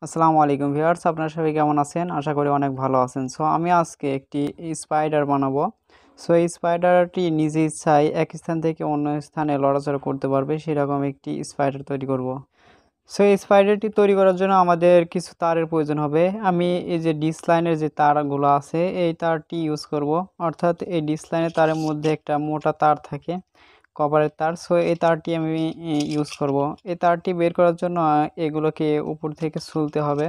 আসসালামু আলাইকুম ভিউয়ার্স, আপনারা সবাই কেমন আছেন? আশা করি অনেক ভালো আছেন। সো আমি আজকে একটি স্পাইডার বানাবো। সো এই স্পাইডারটি নিজ ইচ্ছায় এক স্থান থেকে অন্য স্থানে লড়াচড়া করতে পারবে সেরকম একটি স্পাইডার তৈরি করব। সো এই স্পাইডারটি তৈরি করার জন্য আমাদের কিছু তারের প্রয়োজন হবে। আমি এই যে ডিস লাইনের যে তারগুলো আছে এই তারটি ইউজ করব। অর্থাৎ এই ডিস লাইনের তারের মধ্যে একটা মোটা তার থাকে, কপারের তার। সো এই তারটি আমি ইউজ করব। এই তারটি বের করার জন্য এগুলোকে উপর থেকে ছুলতে হবে।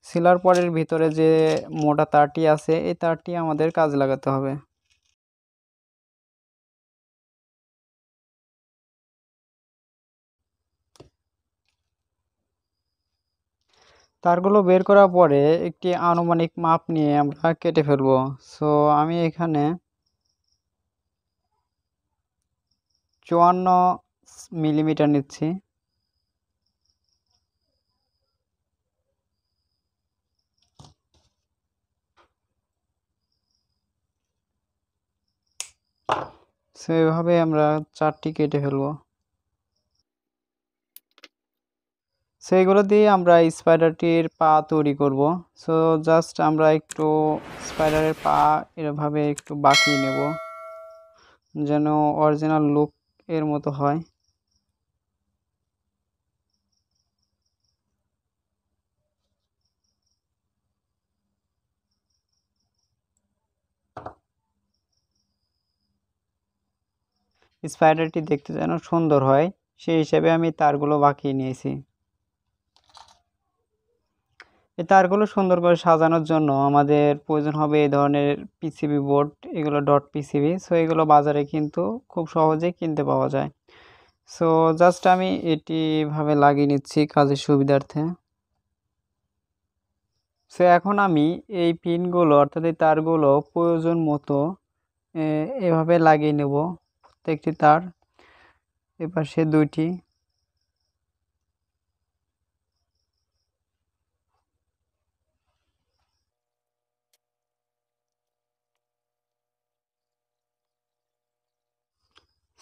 সিলার পরের ভিতরে যে মোটা তারটি আছে এই তারটি আমাদের কাজে লাগাতে হবে। তারগুলো বের করার পরে একটি আনুমানিক মাপ নিয়ে আমরা কেটে ফেলবো। সো আমি এখানে 54 মিলিমিটার নিচ্ছি। সো এভাবে আমরা চারটি কেটে ফেলবো। সো এগুলো দিয়ে আমরা স্পাইডারটির পা তৈরি করব। সো জাস্ট আমরা একটু স্পাইডারের পা এভাবে একটু বাঁকিয়ে নেব যেন অরিজিনাল লুক এর মতো হয়। স্পাইডারটি দেখতে যেন সুন্দর হয় সেই হিসাবে আমি তারগুলো বাঁকিয়ে নিয়েছি। এই তারগুলো সুন্দর করে সাজানোর জন্য আমাদের প্রয়োজন হবে এই ধরনের পিসিবি বোর্ড, এগুলো ডট পিসিবি। সো এগুলো বাজারে কিন্তু খুব সহজেই কিনতে পাওয়া যায়। সো জাস্ট আমি এটি ভাবে লাগিয়ে নিচ্ছি কাজের সুবিধার্থে। সো এখন আমি এই পিনগুলো অর্থাৎ এই তারগুলো প্রয়োজন মতো এভাবে লাগিয়ে নেব। প্রত্যেকটি তার এপাশে দুইটি।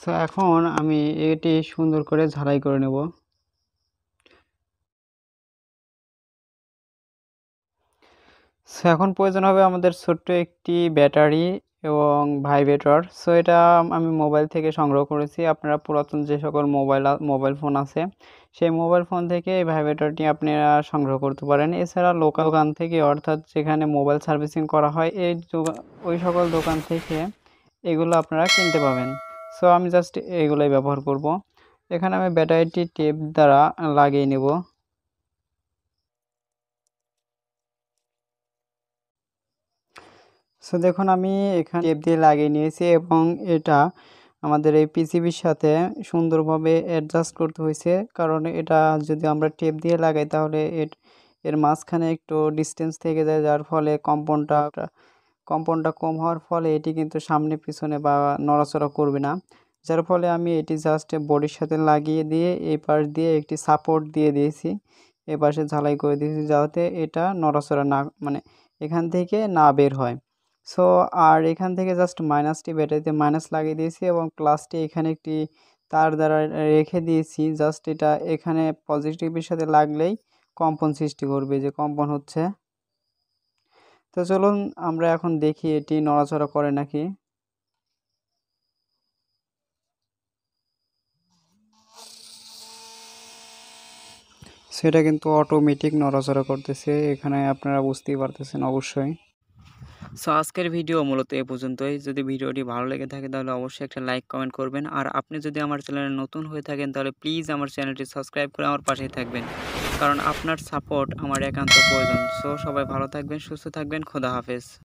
সো এখন আমি এটি সুন্দর করে ঝালাই করে নেব। সো এখন প্রয়োজন হবে আমাদের ছোট্ট একটি ব্যাটারি এবং ভাইব্রেটর। সো এটা আমি মোবাইল থেকে সংগ্রহ করেছি। আপনারা পুরাতন যে সকল মোবাইল ফোন আছে সেই মোবাইল ফোন থেকে এই ভাইব্রেটরটি আপনারা সংগ্রহ করতে পারেন। এছাড়া লোকাল দোকান থেকে অর্থাৎ যেখানে মোবাইল সার্ভিসিং করা হয় ওই সকল দোকান থেকে এগুলো আপনারা কিনতে পাবেন। সো আমি জাস্ট এগুলোই ব্যবহার করব। এখানে আমি ব্যাটারিটি টেপ দ্বারা লাগিয়ে নেব। সো দেখুন আমি এখানে টেপ দিয়ে লাগিয়ে নিয়েছি এবং এটা আমাদের এই পিসিবির সাথে সুন্দরভাবে অ্যাডজাস্ট করতে হয়েছে, কারণ এটা যদি আমরা টেপ দিয়ে লাগাই তাহলে এর মাঝখানে একটু ডিস্টেন্স থেকে যায়, যার ফলে কম্পনটা কম হওয়ার ফলে এটি কিন্তু সামনে পিছনে বা নড়াচড়া করবে না। যার ফলে আমি এটি জাস্ট বডির সাথে লাগিয়ে দিয়ে এই পাশ দিয়ে একটি সাপোর্ট দিয়ে দিয়েছি, এ পাশে ঝালাই করে দিয়েছি যাতে এটা নড়াচড়া না মানে এখান থেকে না বের হয়। সো আর এখান থেকে জাস্ট মাইনাসটি ব্যাটারিতে মাইনাস লাগিয়ে দিয়েছি এবং প্লাসটি এখানে একটি তার দ্বারা রেখে দিয়েছি। জাস্ট এটা এখানে পজিটিভের সাথে লাগলেই কম্পন সৃষ্টি করবে, যে কম্পন হচ্ছে। তো চলুন আমরা এখন দেখি এটি নড়াচড়া করে নাকি। সেটা কিন্তু অটোমেটিক নড়াচড়া করতেছে, এখানে আপনারা বুঝতেই পারতেছেন অবশ্যই। সো আজকের ভিডিও মূলত এ পর্যন্তই। যদি ভিডিওটি ভালো লেগে থাকে তাহলে অবশ্যই একটা লাইক কমেন্ট করবেন। আর আপনি যদি আমার চ্যানেলে নতুন হয়ে থাকেন তাহলে প্লিজ আমার চ্যানেলটি সাবস্ক্রাইব করে আমার পাশেই থাকবেন, কারণ আপনার সাপোর্ট আমার একান্ত প্রয়োজন। সো সবাই ভালো থাকবেন, সুস্থ থাকবেন, খোদা হাফেজ।